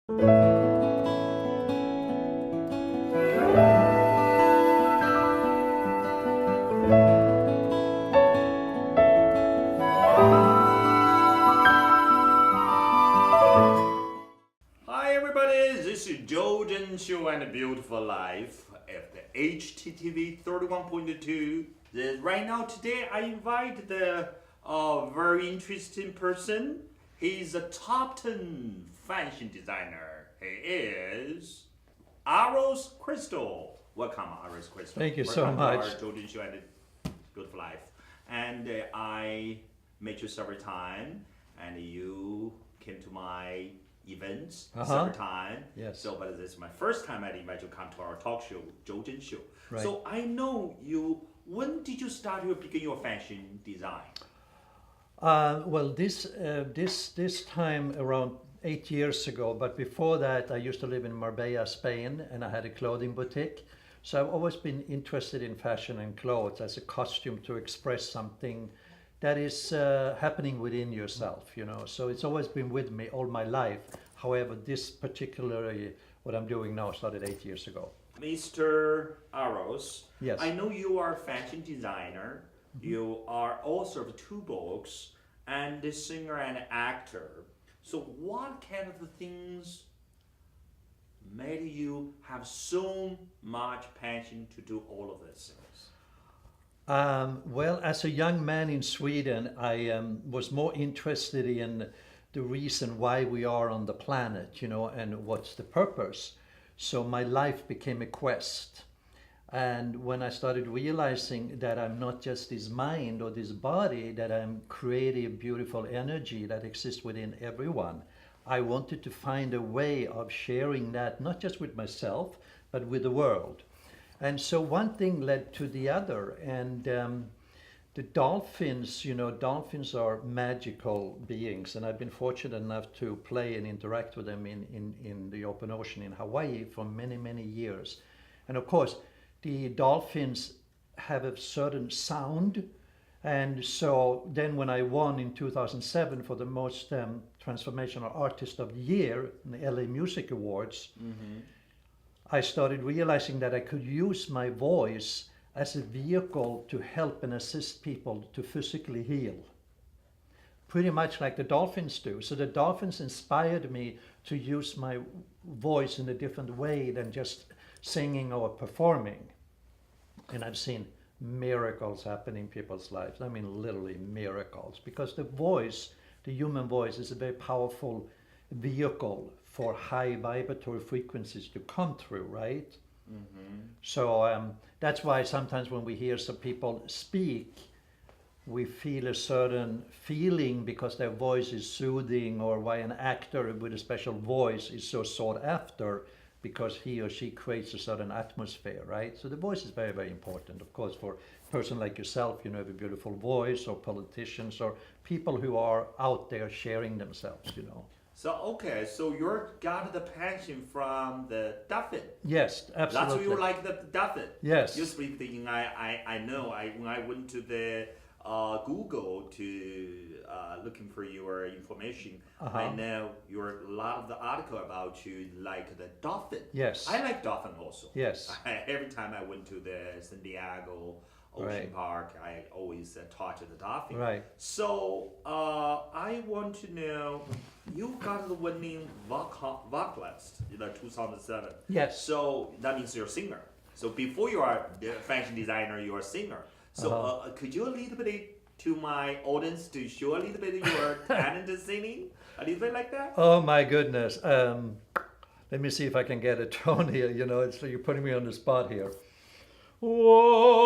Hi everybody, this is Zhou Zheng Show and a Beautiful Life at the HTTV 31.2. Right now today I invite the very interesting person. He's a top 10 fashion designer. He is Aros Crystos. Welcome, Aros Crystos. Thank you so much. Welcome to our Zhou Zheng Show and a Beautiful Life. And I met you several times, and you came to my events several times. Yes. So, but this is my first time I invite you to come to our talk show, Zhou Zheng Show. Right. So I know you. When did you start to begin your fashion design? Well, this time around 8 years ago, but before that I used to live in Marbella, Spain, and I had a clothing boutique. So I've always been interested in fashion and clothes as a costume to express something that is happening within yourself, you know. So it's always been with me all my life. However, this particularly, what I'm doing now, started 8 years ago. Mr. Aros, Yes. I know you are a fashion designer. You are author of 2 books and a singer and actor. So what kind of things made you have so much passion to do all of these things? Well, as a young man in Sweden, I was more interested in the reason why we are on the planet, you know, and what's the purpose. So my life became a quest. And when I started realizing that I'm not just this mind or this body, that I'm creative, beautiful energy that exists within everyone, I wanted to find a way of sharing that, not just with myself, but with the world. And so one thing led to the other. And the dolphins, you know, dolphins are magical beings. And I've been fortunate enough to play and interact with them in the open ocean in Hawaii for many, many years. And of course, the dolphins have a certain sound. And so then when I won in 2007 for the most transformational artist of the year in the LA Music Awards, I started realizing that I could use my voice as a vehicle to help and assist people to physically heal. Pretty much like the dolphins do. So the dolphins inspired me to use my voice in a different way than just singing or performing. And I've seen miracles happen in people's lives. I mean, literally miracles, because the voice, the human voice, is a very powerful vehicle for high vibratory frequencies to come through, right? So that's why sometimes when we hear some people speak, we feel a certain feeling because their voice is soothing, or why an actor with a special voice is so sought after, because he or she creates a certain atmosphere, right? So the voice is very, very important. Of course, for a person like yourself, you know, have a beautiful voice, or politicians, or people who are out there sharing themselves, you know. So, okay, so you got the passion from the dolphin. Yes, absolutely. That's why you like the dolphin. Yes. You speak the thing I know. When I went to the Google to looking for your information, I know a lot of the article about you like the dolphin. Yes. I like dolphin also. Yes. Every time I went to the San Diego Ocean Right. Park, I always talk to the dolphin. Right. So I want to know, you got the winning vocalist in 2007. Yes. So that means you're a singer. So before you are a fashion designer, you're a singer. So could you a little bit to my audience to show a little bit of your talent in singing? A little bit like that? Oh my goodness. Let me see if I can get a tone here. You know, so you're putting me on the spot here. Oh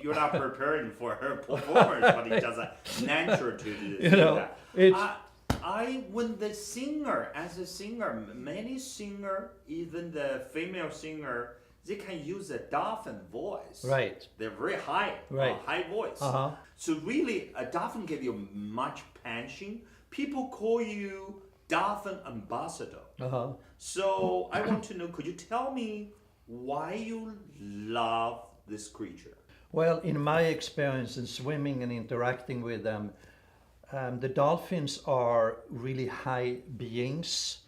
you're not preparing for her performance, but it's just natural to do that. It's When the singer, as a singer, many singer, even the female singer, they can use a dolphin voice. right. They're very high, Right. high voice. Uh-huh. So really, a dolphin give you much passion. People call you dolphin ambassador. Uh-huh. So I want to know, could you tell me why you love this creature? Well, in my experience in swimming and interacting with them, the dolphins are really high beings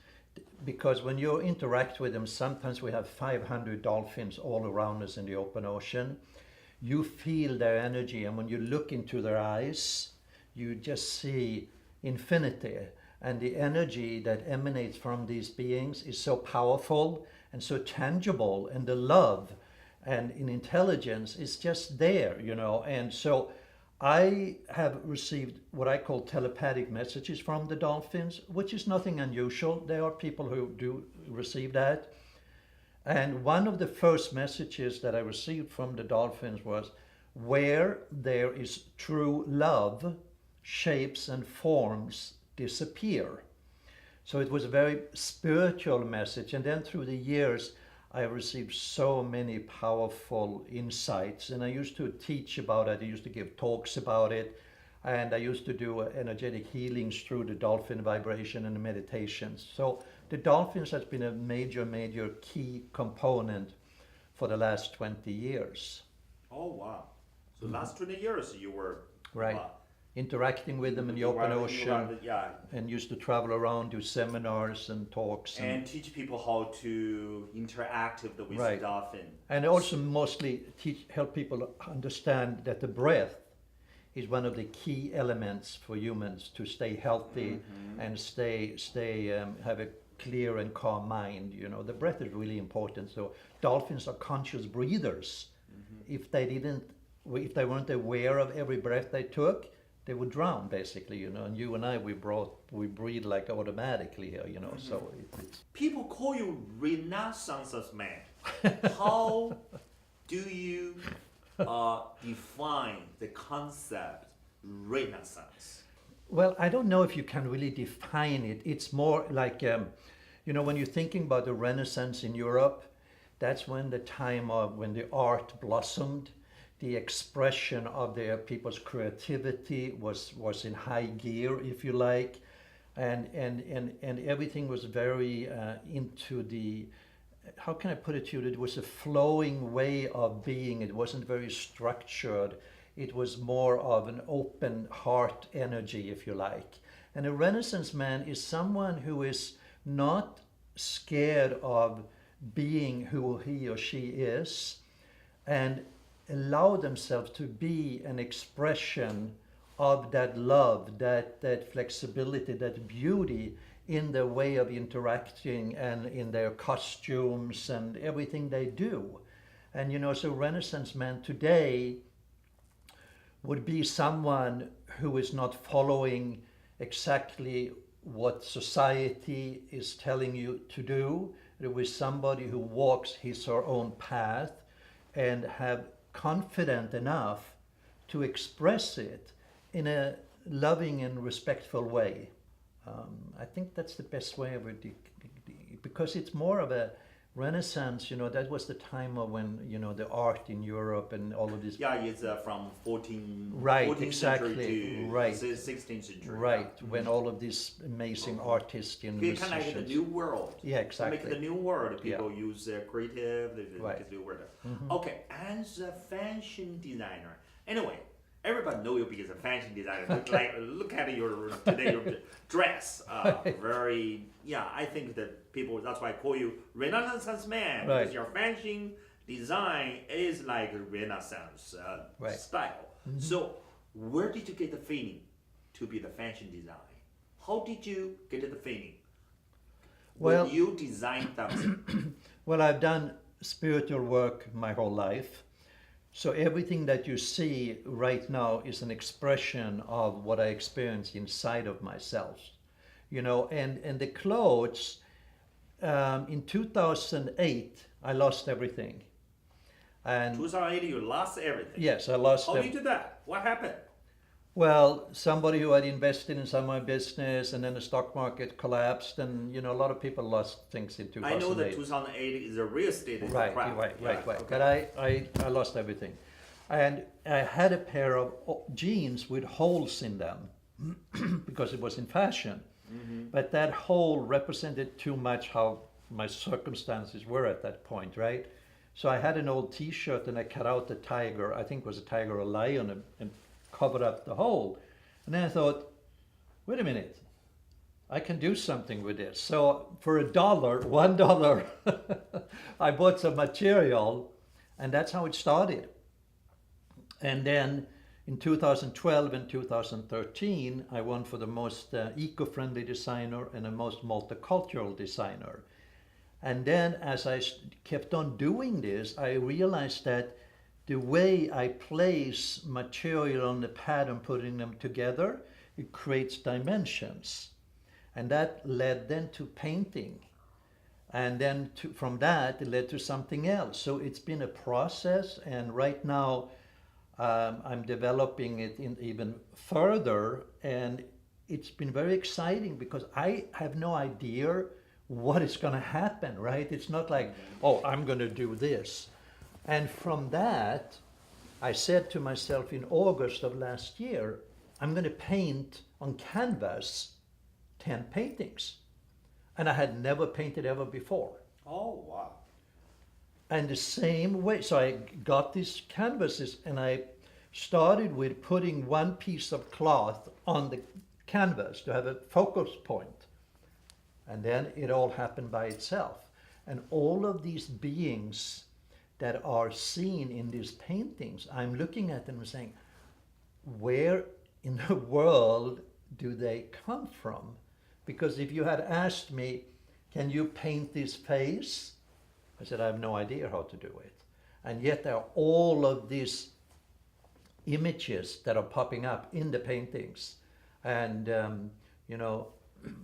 because when you interact with them, sometimes we have 500 dolphins all around us in the open ocean. You feel their energy, and when you look into their eyes, you just see infinity. And the energy that emanates from these beings is so powerful and so tangible, and the love and in intelligence is just there, And so I have received what I call telepathic messages from the dolphins, which is nothing unusual. There are people who do receive that. And one of the first messages that I received from the dolphins was, where there is true love, shapes and forms disappear. So it was a very spiritual message. And then through the years, I received so many powerful insights, and I used to teach about it. I used to give talks about it, and I used to do energetic healings through the dolphin vibration and the meditations. So the dolphins has been a major key component for the last 20 years. Oh, wow. So last 20 years you were... Right. Interacting with them in the open ocean, and used to travel around, do seminars and talks. And teach people how to interact with the dolphin. And also mostly help people understand that the breath is one of the key elements for humans to stay healthy and have a clear and calm mind. The breath is really important. So dolphins are conscious breathers. If they weren't aware of every breath they took, they would drown basically, and you and I, we breathe like automatically here, so it's... People call you Renaissance man. How do you define the concept Renaissance? Well, I don't know if you can really define it. It's more like, when you're thinking about the Renaissance in Europe, that's when the time of when the art blossomed. The expression of their people's creativity was in high gear, if you like, and everything was very into the, how can I put it to you? It was a flowing way of being. It wasn't very structured. It was more of an open heart energy, if you like. And a Renaissance man is someone who is not scared of being who he or she is, and allow themselves to be an expression of that love, that flexibility, that beauty in their way of interacting and in their costumes and everything they do. And so Renaissance man today would be someone who is not following exactly what society is telling you to do. It was somebody who walks his or her own path and have confident enough to express it in a loving and respectful way. I think that's the best way of it, because it's more of a Renaissance. That was the time of when the art in Europe and all of this. Yeah, it's from 14th exactly. century to 16th century. Right, when all of these amazing artists and musicians. Kind of like the new world. Yeah, exactly. To make the new world, people use creative. They right. do word. Okay, as a fashion designer. Anyway, everybody know you because a fashion designer. Look at your dress. Very. Yeah, I think that people. That's why I call you Renaissance man, right. Because your fashion design is like a Renaissance right. style. So, where did you get the feeling to be the fashion design? How did you get the feeling when you designed something? Well, I've done spiritual work my whole life. So everything that you see right now is an expression of what I experience inside of myself. And the clothes, in 2008, I lost everything. And 2008, you lost everything. yes, I lost How them. did you do that? What happened? Well, somebody who had invested in some of my business, and then the stock market collapsed, and a lot of people lost things in 2008. I know that 2008 is a real estate Right, crap. right. Okay. But I lost everything, and I had a pair of jeans with holes in them because it was in fashion. But that hole represented too much how my circumstances were at that point, right? So I had an old T-shirt and I cut out the tiger. I think it was a tiger or a lion, and covered up the hole. And then I thought, wait a minute, I can do something with this. So for $1, I bought some material, and that's how it started. And then in 2012 and 2013, I won for the most eco-friendly designer and the most multicultural designer. And then as I kept on doing this, I realized that the way I place material on the pad and putting them together, it creates dimensions. And that led then to painting. And then from that, it led to something else. So it's been a process, and right now I'm developing it even further. And it's been very exciting because I have no idea what is going to happen, right? It's not like, oh, I'm going to do this. And from that, I said to myself in August of last year, I'm going to paint on canvas 10 paintings. And I had never painted ever before. Oh, wow. And the same way, so I got these canvases and I started with putting one piece of cloth on the canvas to have a focus point. And then it all happened by itself. And all of these beings that are seen in these paintings, I'm looking at them and saying, where in the world do they come from? Because if you had asked me, can you paint this face? I said, I have no idea how to do it. And yet there are all of these images that are popping up in the paintings. And,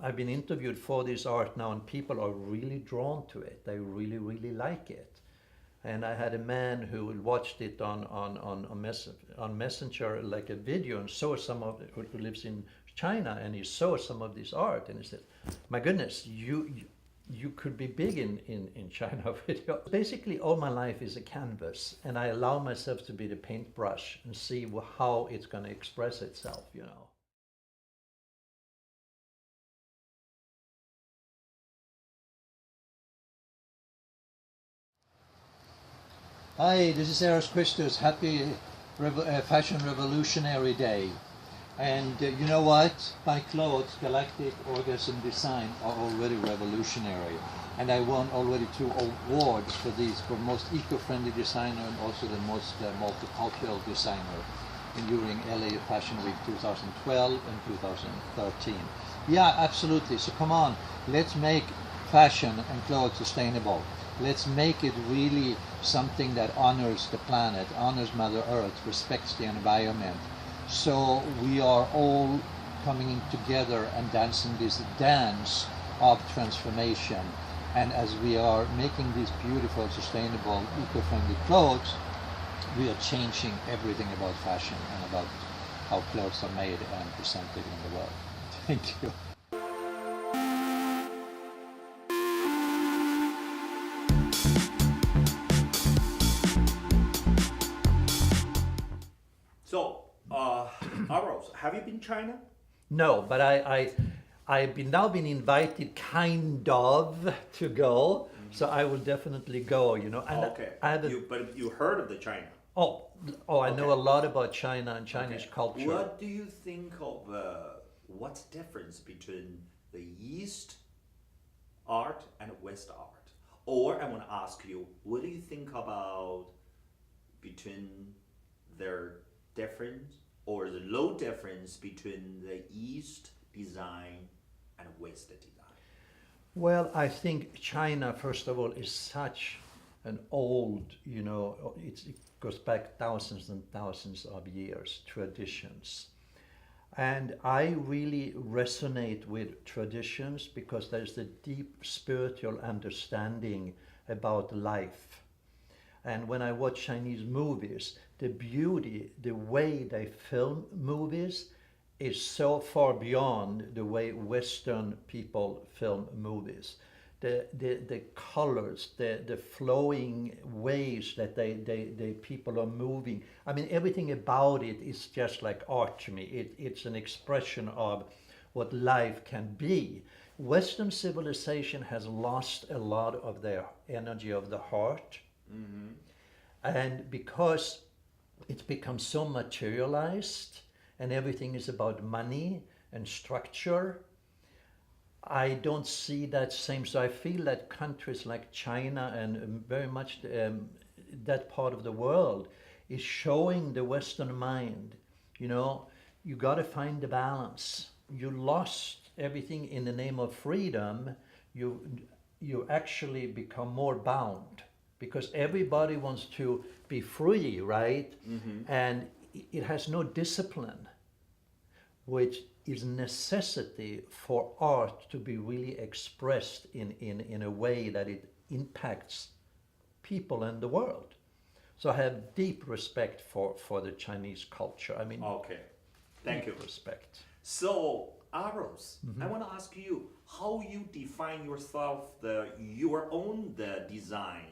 I've been interviewed for this art now, and people are really drawn to it. They really, really like it. And I had a man who watched it on Messenger, like a video, and saw some of it, who lives in China, and he saw some of this art, and he said, my goodness, you could be big in China video. Basically, all my life is a canvas, and I allow myself to be the paintbrush and see how it's going to express itself, Hi, this is Aros Crystos. Happy Fashion Revolutionary Day. And you know what? My clothes, Galactic Orgasm Design, are already revolutionary. And I won already 2 awards for these, for most eco-friendly designer and also the most multicultural designer during LA Fashion Week 2012 and 2013. Yeah, absolutely. So come on, let's make fashion and clothes sustainable. Let's make it really something that honors the planet, honors Mother Earth, respects the environment. So we are all coming in together and dancing this dance of transformation. And as we are making these beautiful, sustainable, eco-friendly clothes, we are changing everything about fashion and about how clothes are made and presented in the world. Thank you. So, Aros, have you been to China? No, but I've now been invited kind of to go, so I will definitely go, And Okay. But you heard of the China. I know a lot about China and Chinese culture. What do you think of what's the difference between the East art and West art? Or I want to ask you, what do you think about between their difference or the low difference between the East design and West design? Well, I think China, first of all, is such an old, it goes back thousands and thousands of years, traditions. And I really resonate with traditions because there's a deep spiritual understanding about life. And when I watch Chinese movies, the beauty, the way they film movies is so far beyond the way Western people film movies. The colors, the flowing ways that they people are moving. I mean, everything about it is just like art to me. It's an expression of what life can be. Western civilization has lost a lot of their energy of the heart. Mm-hmm. And because it's become so materialized and everything is about money and structure, I don't see that same. So I feel that countries like China and very much that part of the world is showing the Western mind, you got to find the balance. You lost everything in the name of freedom. You actually become more bound because everybody wants to be free, right? Mm-hmm. And it has no discipline, which is necessity for art to be really expressed in a way that it impacts people and the world. So I have deep respect for the Chinese culture. I mean, okay, thank you. Respect. So, Aros, I want to ask you how you define yourself, your own design.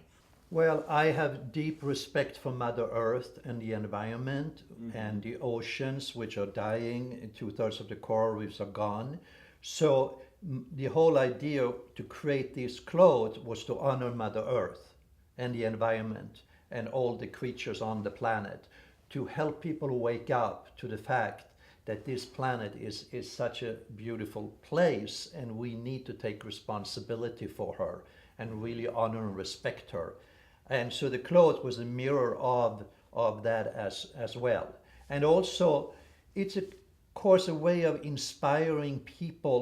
Well, I have deep respect for Mother Earth and the environment and the oceans, which are dying. 2/3 of the coral reefs are gone. So the whole idea to create these clothes was to honor Mother Earth and the environment and all the creatures on the planet, to help people wake up to the fact that this planet is such a beautiful place and we need to take responsibility for her and really honor and respect her. And so the cloth was a mirror of that as well. And also, it's of course a way of inspiring people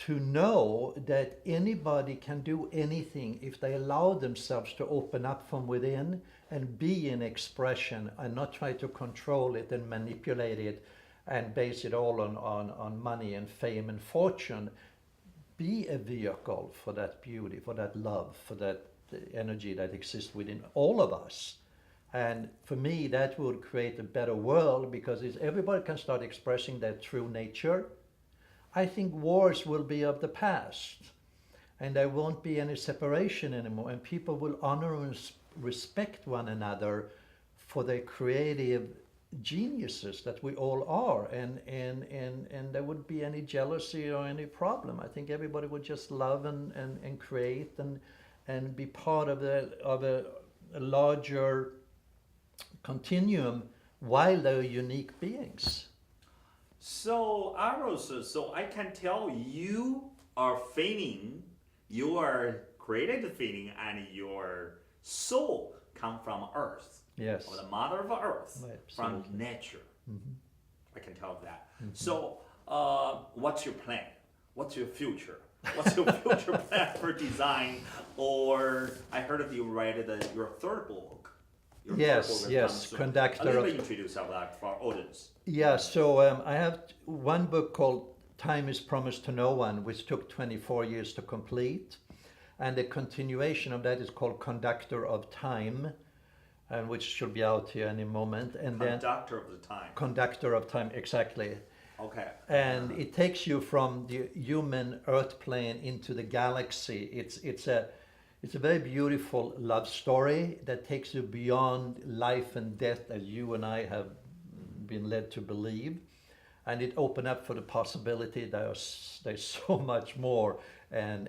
to know that anybody can do anything if they allow themselves to open up from within and be an expression and not try to control it and manipulate it and base it all on money and fame and fortune. Be a vehicle for that beauty, for that love, for that energy that exists within all of us. And for me, that would create a better world because if everybody can start expressing their true nature, I think wars will be of the past and there won't be any separation anymore, and people will honor and respect one another for their creative geniuses that we all are, and there wouldn't be any jealousy or any problem. I think everybody would just love and create and be part of a larger continuum while they're unique beings. So, Aros, so I can tell you are feeling, your creative feeling and your soul come from Earth. Yes. Or the Mother of Earth, Right, from absolutely. nature. Mm-hmm. I can tell that. Mm-hmm. So, what's your plan? What's your future? What's your future plan for design? Or I heard of you write your third book. Yes, Conductor. A little bit introduce of that for our audience. Yeah, so I have one book called Time is Promised to No One, which took 24 years to complete. And the continuation of that is called Conductor of Time, and which should be out here any moment. And Conductor of the Time. Conductor of Time, exactly. Okay. And it takes you from the human Earth plane into the galaxy. It's a very beautiful love story that takes you beyond life and death, as you and I have been led to believe. And it opened up for the possibility there's so much more and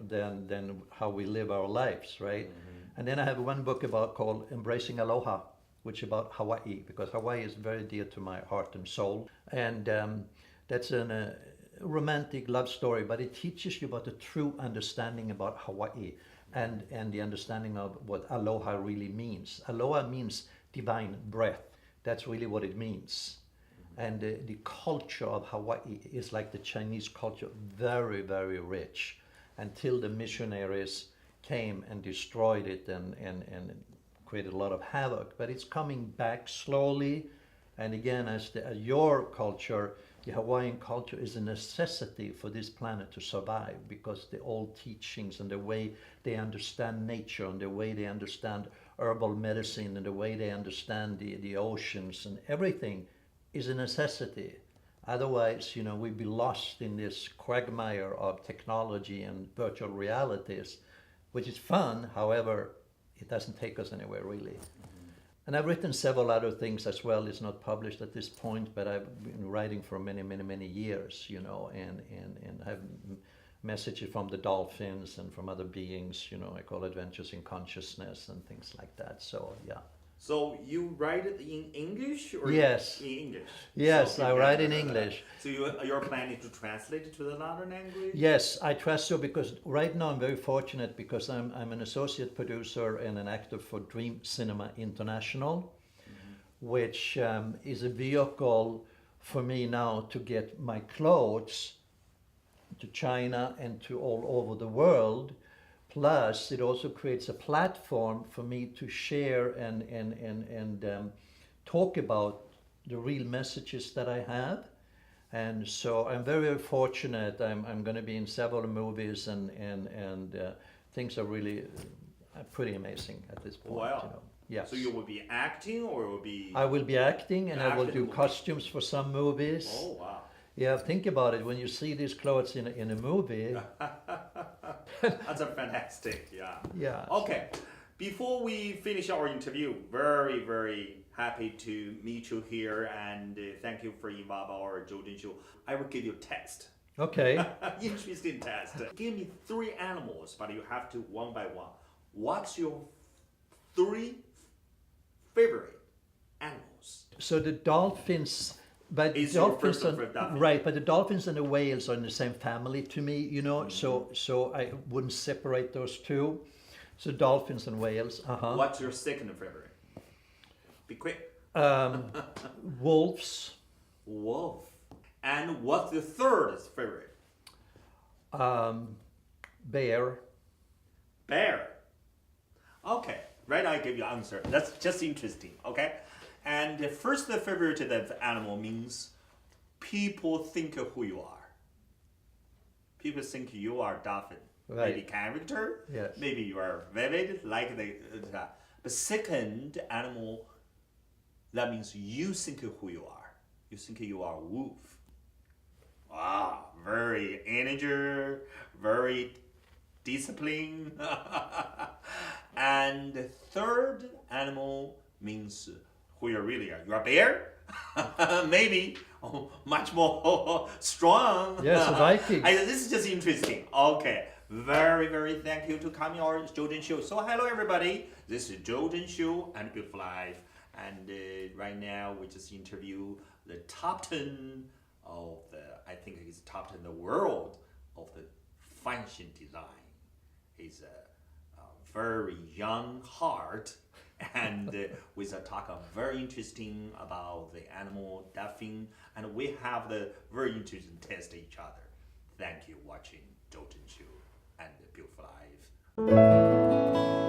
than how we live our lives, right? Mm-hmm. And then I have one book called Embracing Aloha, which is about Hawaii, because Hawaii is very dear to my heart and soul. And that's a romantic love story, but it teaches you about the true understanding about Hawaii and the understanding of what aloha really means. Aloha means divine breath. That's really what it means. And the culture of Hawaii is like the Chinese culture, very, very rich, until the missionaries came and destroyed it and created a lot of havoc. But it's coming back slowly. And again, as your culture, the Hawaiian culture is a necessity for this planet to survive, because the old teachings and the way they understand nature and the way they understand herbal medicine and the way they understand the oceans and everything is a necessity. Otherwise, we'd be lost in this quagmire of technology and virtual realities, which is fun. However, it doesn't take us anywhere really. And I've written several other things as well. It's not published at this point, but I've been writing for many years, and have messages from the dolphins and from other beings, I call Adventures in Consciousness and things like that. So, yeah. So you write it in English or Yes. in English? Yes, so I write in English. So you're planning to translate it to another language? Yes, I trust so, because right now I'm very fortunate because I'm an associate producer and an actor for Dream Cinema International, which is a vehicle for me now to get my clothes to China and to all over the world. Plus, it also creates a platform for me to share and talk about the real messages that I have. And so I'm very fortunate. I'm going to be in several movies, and things are really pretty amazing at this point. Wow. Yes. So you will be acting, or will be? I will be acting, and I will do Acting. costumes for some movies. Oh wow. Yeah, think about it. When you see these clothes in a movie. That's a fantastic, yeah. Yeah. Okay, before we finish our interview, very happy to meet you here, and thank you for involving our Zhou Zheng Show. I will give you a test. Okay. Interesting test. Give me 3 animals, but you have to one by one. What's your 3 favorite animals? So the dolphins, but Is the your dolphins first preferred dolphin? right, but the dolphins and the whales are in the same family to me, so I wouldn't separate those two. So dolphins and whales. What's your second favorite? Be quick. Wolves, Wolf. And what's the third favorite? bear. Bear. Okay, right now I give you answer. That's just interesting, okay? And the first favorite of animal means people think of who you are. People think you are dolphin. Right. Maybe character. Yes. Maybe you are vivid, like the. But second animal, that means you think of who you are. You think you are wolf. Wow, very integer, very disciplined. And the third animal means who you really are. You are bear? Maybe much more strong. Yes, a Viking. This is just interesting. Okay, very thank you to coming on Zhou Zheng Show. So hello everybody, this is Zhou Zheng Show and Beautiful Life. And right now we just interview the top 10 of I think he's top 10 in the world of the fashion design. He's a very young heart, and we shall talk very interesting about the animal dolphin, and we have the very interesting test each other. Thank you watching Zhou Zheng Show and Beautiful Life.